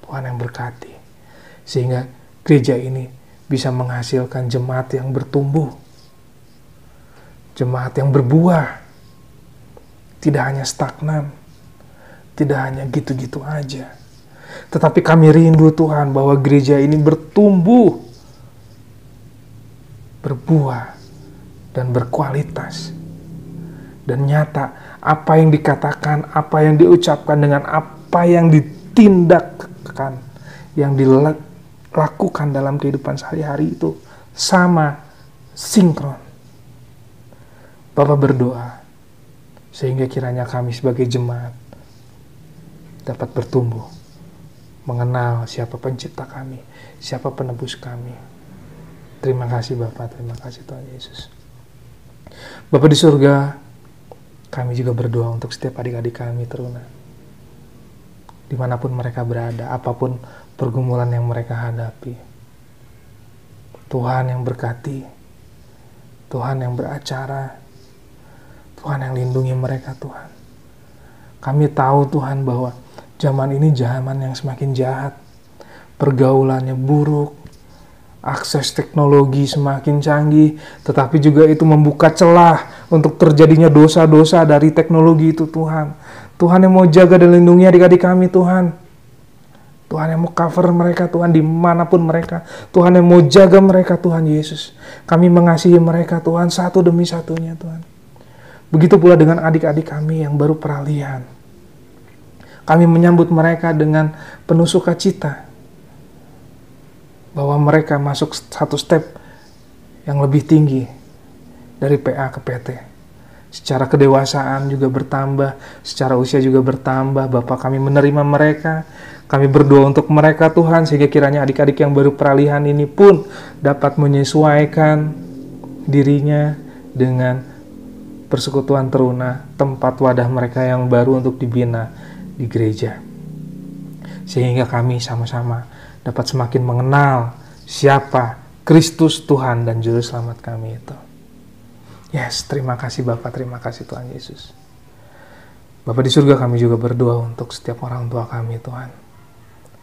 Tuhan yang berkati, sehingga gereja ini bisa menghasilkan jemaat yang bertumbuh, jemaat yang berbuah, tidak hanya stagnan, tidak hanya gitu-gitu aja. Tetapi kami rindu Tuhan bahwa gereja ini bertumbuh, berbuah, dan berkualitas. Dan nyata apa yang dikatakan, apa yang diucapkan dengan apa yang ditindakkan, yang dilakukan dalam kehidupan sehari-hari itu sama, sinkron. Bapak berdoa sehingga kiranya kami sebagai jemaat dapat bertumbuh, mengenal siapa pencipta kami, siapa penebus kami. Terima kasih Bapak, terima kasih Tuhan Yesus. Bapak di surga, kami juga berdoa untuk setiap adik-adik kami teruna, dimanapun mereka berada, apapun pergumulan yang mereka hadapi. Tuhan yang berkati, Tuhan yang beracara, Tuhan yang lindungi mereka Tuhan. Kami tahu Tuhan bahwa zaman ini zaman yang semakin jahat, pergaulannya buruk, akses teknologi semakin canggih, tetapi juga itu membuka celah untuk terjadinya dosa-dosa dari teknologi itu Tuhan. Tuhan yang mau jaga dan lindungi adik-adik kami Tuhan. Tuhan yang mau cover mereka Tuhan dimanapun mereka. Tuhan yang mau jaga mereka Tuhan Yesus. Kami mengasihi mereka Tuhan satu demi satunya Tuhan. Begitu pula dengan adik-adik kami yang baru peralihan. Kami menyambut mereka dengan penuh sukacita, bahwa mereka masuk satu step yang lebih tinggi dari PA ke PT. Secara kedewasaan juga bertambah, secara usia juga bertambah. Bapa, kami menerima mereka, kami berdoa untuk mereka Tuhan, sehingga kiranya adik-adik yang baru peralihan ini pun dapat menyesuaikan dirinya dengan persekutuan teruna, tempat wadah mereka yang baru untuk dibina di gereja. Sehingga kami sama-sama dapat semakin mengenal siapa Kristus Tuhan dan Juru Selamat kami itu. Yes, terima kasih Bapak, terima kasih Tuhan Yesus. Bapak di surga, kami juga berdoa untuk setiap orang tua kami Tuhan.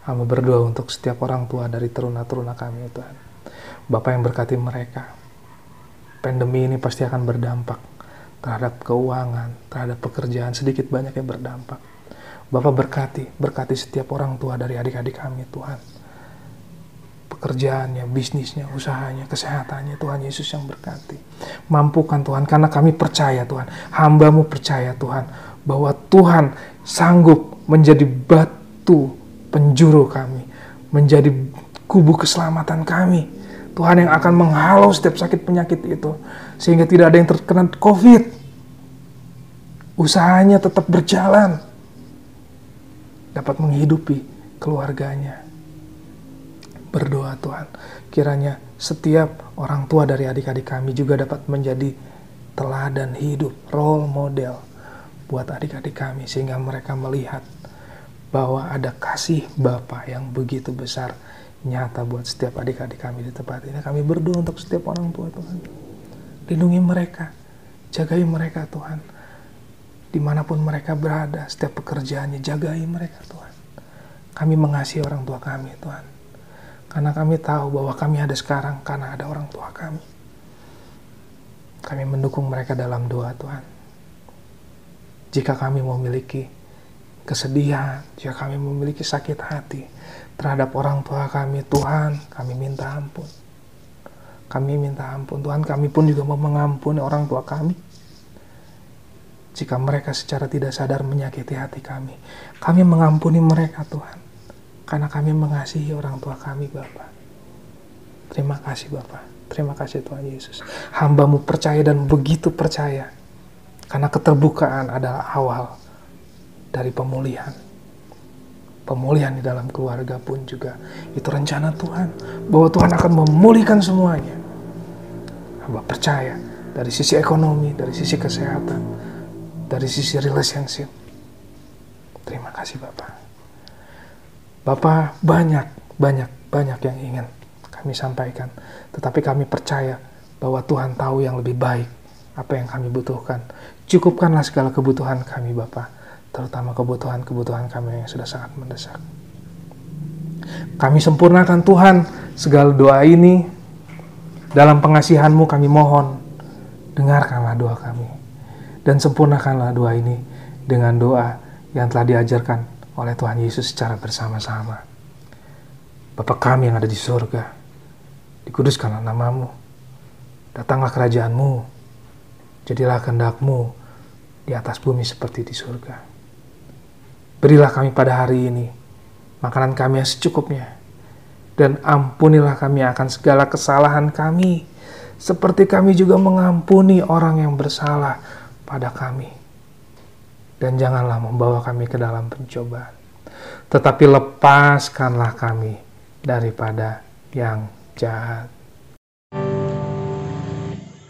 Kami berdoa untuk setiap orang tua dari teruna-teruna kami Tuhan. Bapak yang berkati mereka. Pandemi ini pasti akan berdampak terhadap keuangan, terhadap pekerjaan, sedikit banyak yang berdampak. Bapak berkati setiap orang tua dari adik-adik kami Tuhan. Pekerjaannya, bisnisnya, usahanya, kesehatannya, Tuhan Yesus yang berkati. Mampukan Tuhan, karena kami percaya Tuhan, hamba-Mu percaya Tuhan, bahwa Tuhan sanggup menjadi batu penjuru kami, menjadi kubu keselamatan kami. Tuhan yang akan menghalau setiap sakit penyakit itu, sehingga tidak ada yang terkena COVID. Usahanya tetap berjalan, dapat menghidupi keluarganya. Berdoa Tuhan, kiranya setiap orang tua dari adik-adik kami juga dapat menjadi teladan hidup, role model buat adik-adik kami, sehingga mereka melihat bahwa ada kasih Bapa yang begitu besar nyata buat setiap adik-adik kami di tempat ini. Kami berdoa untuk setiap orang tua Tuhan, lindungi mereka, jagai mereka Tuhan, dimanapun mereka berada, setiap pekerjaannya jagai mereka Tuhan. Kami mengasihi orang tua kami Tuhan, karena kami tahu bahwa kami ada sekarang karena ada orang tua kami. Kami mendukung mereka dalam doa Tuhan. Jika kami memiliki kesedihan, jika kami memiliki sakit hati terhadap orang tua kami, Tuhan, kami minta ampun. Kami minta ampun Tuhan, kami pun juga mau mengampuni orang tua kami. Jika mereka secara tidak sadar menyakiti hati kami, kami mengampuni mereka Tuhan. karena kami mengasihi orang tua kami, Bapa. Terima kasih, Bapa. Terima kasih Tuhan Yesus. Hamba-Mu percaya dan begitu percaya, karena keterbukaan adalah awal dari pemulihan. Pemulihan di dalam keluarga pun juga itu rencana Tuhan, bahwa Tuhan akan memulihkan semuanya. Hamba percaya dari sisi ekonomi, dari sisi kesehatan, dari sisi relationship. Terima kasih Bapak. Bapak banyak yang ingin kami sampaikan, tetapi kami percaya bahwa Tuhan tahu yang lebih baik apa yang kami butuhkan. Cukupkanlah segala kebutuhan kami Bapak, terutama kebutuhan kami yang sudah sangat mendesak. Kami sempurnakan Tuhan segala doa ini. Dalam pengasihan-Mu kami mohon, dengarkanlah doa kami. Dan sempurnakanlah doa ini dengan doa yang telah diajarkan oleh Tuhan Yesus secara bersama-sama. Bapa kami yang ada di surga, dikuduskanlah nama-Mu. Datanglah kerajaan-Mu. Jadilah kehendak-Mu di atas bumi seperti di surga. Berilah kami pada hari ini makanan kami yang secukupnya. Dan ampunilah kami akan segala kesalahan kami, seperti kami juga mengampuni orang yang bersalah pada kami. Dan janganlah membawa kami ke dalam pencobaan, tetapi lepaskanlah kami daripada yang jahat.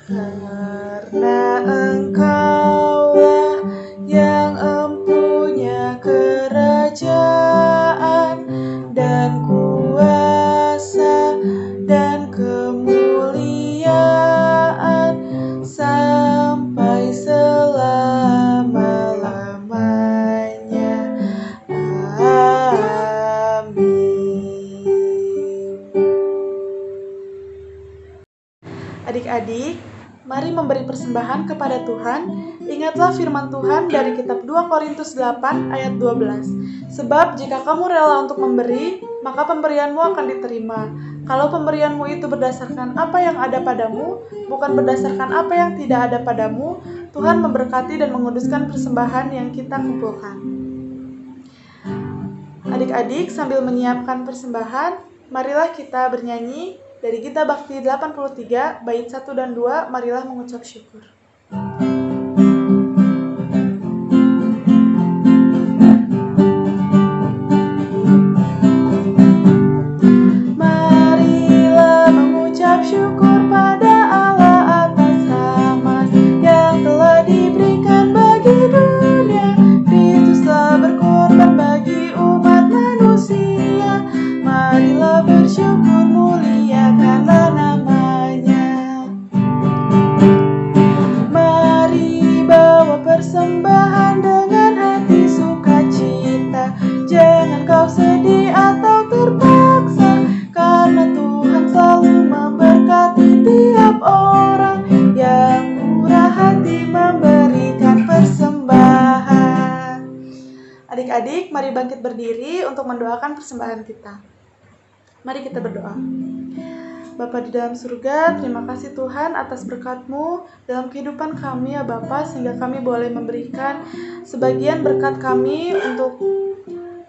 Karena Engkaulah yang empunya kerajaan dan kuasa dan kemuliaan sampai selama-lamanya. Amin. Adik-adik, mari memberi persembahan kepada Tuhan. Ingatlah firman Tuhan dari kitab 2 Korintus 8 ayat 12. Sebab jika kamu rela untuk memberi, maka pemberianmu akan diterima. Kalau pemberianmu itu berdasarkan apa yang ada padamu, bukan berdasarkan apa yang tidak ada padamu, Tuhan memberkati dan menguduskan persembahan yang kita kumpulkan. Adik-adik, sambil menyiapkan persembahan, marilah kita bernyanyi dari Gita Bakti 83, bait 1 dan 2, marilah mengucap syukur. Marilah mengucap syukur pada Allah atas rahmat yang telah diberikan bagi dunia. Kristus telah berkorban bagi umat manusia. Marilah bersyukur, muliakanlah namanya. Mari bawa persembahan dengan hati sukacita. Jangan kau sedih atau terpaksa, karena Tuhan selalu memberkati tiap orang yang murah hati memberikan persembahan. Adik-adik, mari bangkit berdiri untuk mendoakan persembahan kita. Mari kita berdoa. Bapa di dalam surga, terima kasih Tuhan atas berkat-Mu dalam kehidupan kami ya Bapa, sehingga kami boleh memberikan sebagian berkat kami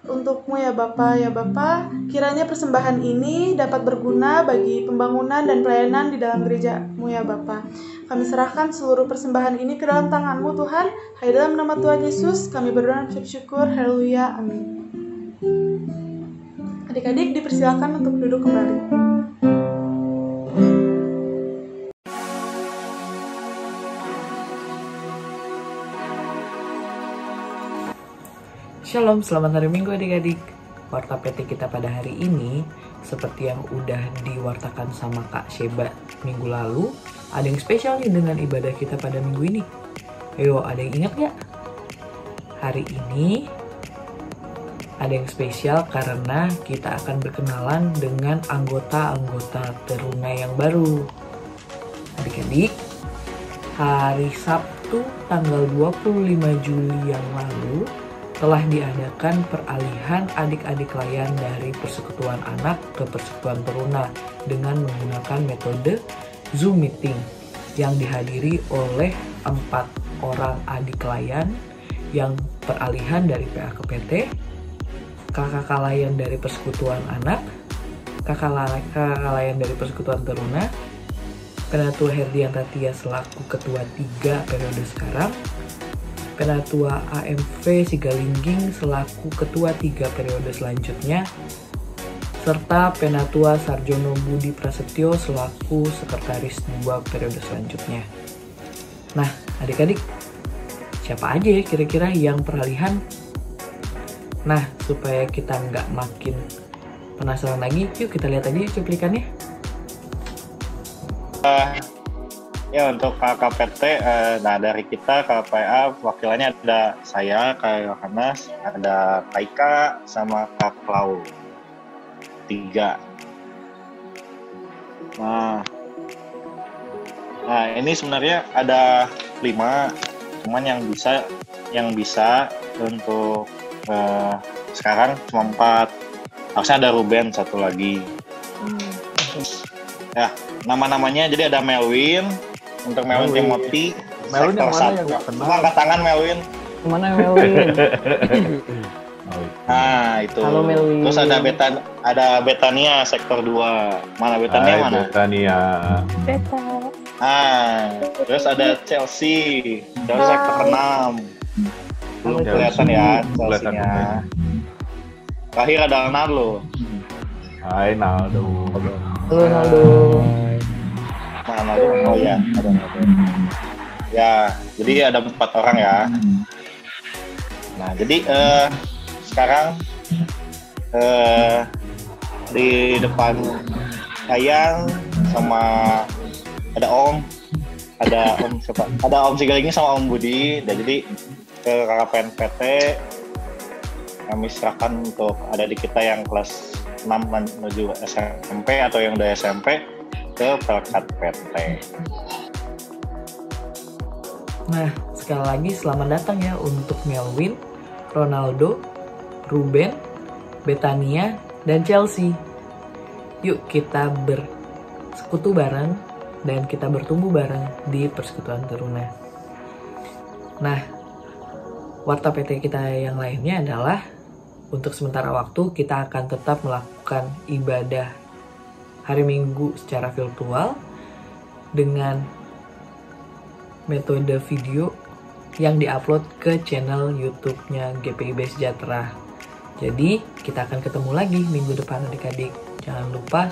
untuk-Mu ya Bapa. Ya Bapa, kiranya persembahan ini dapat berguna bagi pembangunan dan pelayanan di dalam gereja-Mu ya Bapa. Kami serahkan seluruh persembahan ini ke dalam tangan-Mu Tuhan. Hai dalam nama Tuhan Yesus kami berdoa dan bersyukur. Haleluya, amin. Adik-adik dipersilakan untuk duduk kembali. Shalom, selamat hari Minggu adik-adik. Warta PT kita pada hari ini, seperti yang udah diwartakan sama Kak Sheba minggu lalu, ada yang spesial nih dengan ibadah kita pada minggu ini. Ayo, ada yang ingat gak? Hari ini ada yang spesial karena kita akan berkenalan dengan anggota-anggota Teruna yang baru. Adik-adik, hari Sabtu tanggal 25 Juli yang lalu telah diadakan peralihan adik-adik layan dari Persekutuan Anak ke Persekutuan Teruna dengan menggunakan metode Zoom Meeting yang dihadiri oleh 4 orang adik layan yang peralihan dari PA ke PT, kakak layan dari persekutuan anak, kakak layan dari persekutuan teruna, Penatua Herdianta Tia selaku ketua 3 periode sekarang, Penatua AMV Sigalingging selaku ketua 3 periode selanjutnya, serta Penatua Sarjono Budi Prasetyo selaku sekretaris 2 periode selanjutnya. Nah, adik-adik, siapa aja ya kira-kira yang peralihan? Nah, supaya kita nggak makin penasaran lagi, yuk kita lihat aja cuplikannya. Ya, untuk KKPT, nah dari kita KPA wakilannya ada saya, Kak Yohanes, ada Kak Ika, sama Kak Klau. 3. Nah ini sebenarnya ada 5, cuman yang bisa untuk sekarang cuma 4. Harusnya ada Ruben 1 lagi. Ya, nama-namanya jadi ada Melwin, untuk Melwin Timothy, Melwin yang mana yang nggak kenal? Angkat tangan Melwin. Kemana Melwin? Nah itu. Halo Melwin. Terus ada Betania sektor 2. Mana Betania mana? Betania. Terus ada Chelsea sektor 6. Belum kelihatan ya Chelsea-nya. Terakhir ada Naldo. Hai Naldo. Halo Naldo. Nah, Naldo. Oh ya, ada Naldo. Ya, jadi ada 4 orang ya. Nah, jadi sekarang di depan Ayang sama ada Om siapa? Ada Om Sigalingging sama Om Budi. Dan jadi ke KKPNPT kami serahkan untuk adik kita yang kelas 6 menuju SMP atau yang udah SMP ke Pelkat PT. Nah, sekali lagi selamat datang ya untuk Melwin, Ronaldo, Ruben, Betania, dan Chelsea. Yuk kita bersekutu bareng dan kita bertumbuh bareng di Persekutuan Teruna. Nah, warta PT kita yang lainnya adalah untuk sementara waktu kita akan tetap melakukan ibadah hari Minggu secara virtual dengan metode video yang diupload ke channel YouTube-nya GPIB Sejahtera. Jadi kita akan ketemu lagi minggu depan adik-adik. Jangan lupa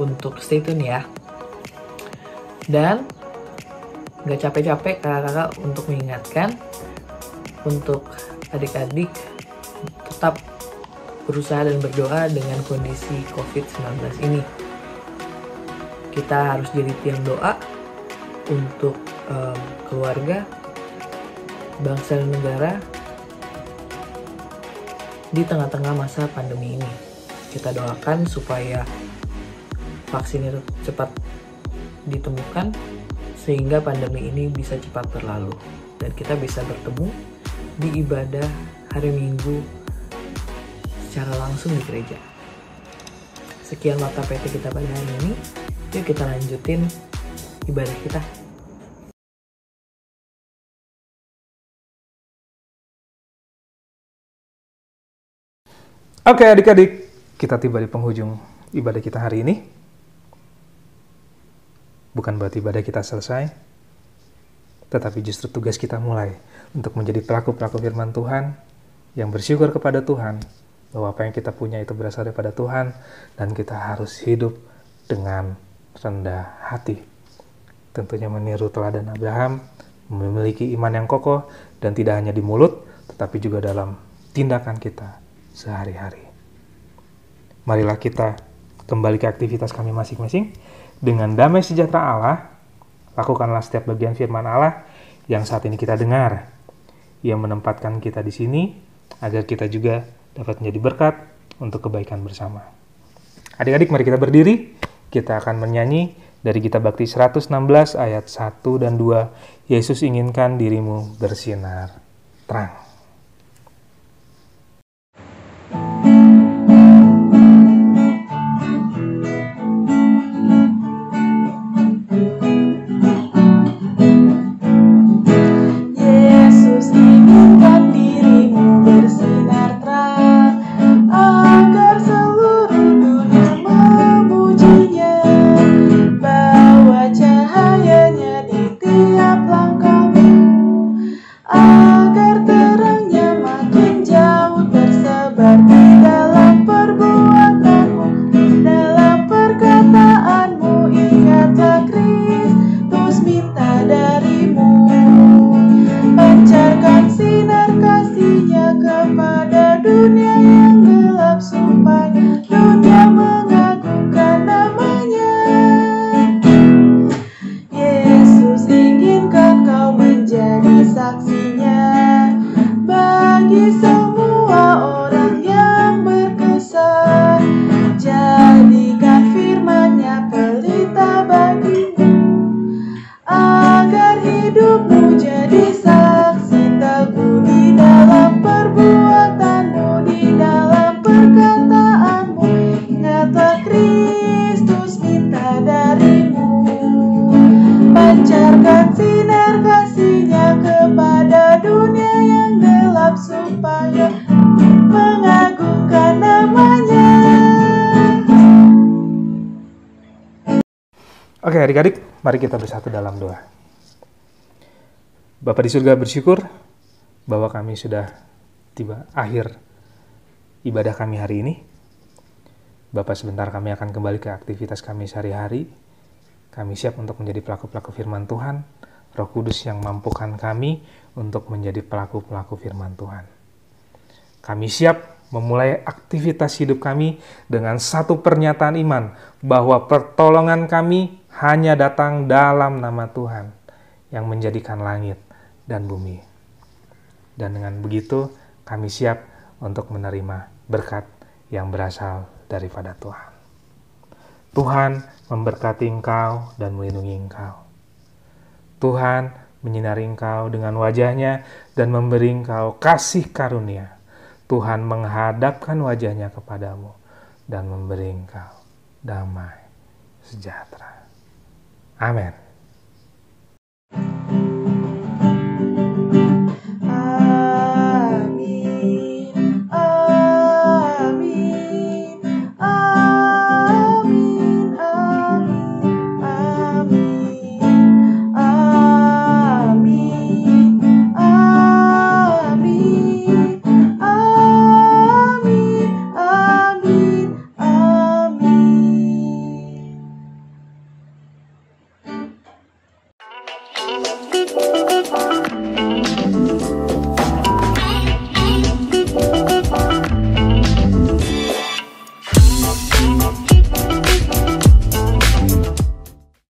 untuk stay tune ya. Dan gak capek-capek kakak-kakak untuk mengingatkan untuk adik-adik tetap berusaha dan berdoa dengan kondisi COVID-19 ini. Kita harus jadi tiang doa untuk keluarga, bangsa dan negara di tengah-tengah masa pandemi ini. Kita doakan supaya vaksin itu cepat ditemukan sehingga pandemi ini bisa cepat berlalu dan kita bisa bertemu di ibadah hari Minggu secara langsung di gereja. Sekian warta PT kita pada hari ini. Yuk kita lanjutin ibadah kita. Oke adik-adik, kita tiba di penghujung ibadah kita hari ini. Bukan berarti ibadah kita selesai, tetapi justru tugas kita mulai untuk menjadi pelaku-pelaku firman Tuhan yang bersyukur kepada Tuhan bahwa apa yang kita punya itu berasal daripada Tuhan dan kita harus hidup dengan rendah hati. Tentunya meniru teladan Abraham, memiliki iman yang kokoh dan tidak hanya di mulut, tetapi juga dalam tindakan kita sehari-hari. Marilah kita kembali ke aktivitas kami masing-masing. Dengan damai sejahtera Allah, lakukanlah setiap bagian firman Allah yang saat ini kita dengar. Ia menempatkan kita di sini agar kita juga dapat menjadi berkat untuk kebaikan bersama. Adik-adik, mari kita berdiri. Kita akan menyanyi dari Kitab Bakti 116 ayat 1 dan 2. Yesus inginkan dirimu bersinar terang. Yesus inginkan dirimu bersinar terang agar terangnya makin jauh tersebar di dalam perbuatanmu, dalam perkataanmu. Ingatlah Kristus minta darimu, pancarkan sinar kasih-Nya kepada dunia yang gelap, supaya dunia mengagungkan nama-Nya. Yesus inginkan kau menjadi saksinya bagi semua orang yang berkesan. Jadikan firman-Nya pelita bagimu, agar hidupmu jadi saksi teguh di dalam perbuatanmu, di dalam perkataanmu. Ingatlah Kristus minta darimu, pancarkan sinar kasih-Nya kepada dunia yang gelap, supaya mengagungkan nama-Nya. Oke adik-adik, mari kita bersatu dalam doa. Bapa di surga, bersyukur bahwa kami sudah tiba akhir ibadah kami hari ini. Bapak, sebentar kami akan kembali ke aktivitas kami sehari-hari. Kami siap untuk menjadi pelaku-pelaku firman Tuhan. Roh Kudus yang mampukan kami untuk menjadi pelaku-pelaku firman Tuhan. Kami siap memulai aktivitas hidup kami dengan satu pernyataan iman, bahwa pertolongan kami hanya datang dalam nama Tuhan yang menjadikan langit dan bumi. Dan dengan begitu kami siap untuk menerima berkat yang berasal daripada Tuhan. Tuhan memberkati engkau dan melindungi engkau. Tuhan menyinari engkau dengan wajah-Nya dan memberi engkau kasih karunia. Tuhan menghadapkan wajah-Nya kepadamu dan memberi engkau damai sejahtera. Amin.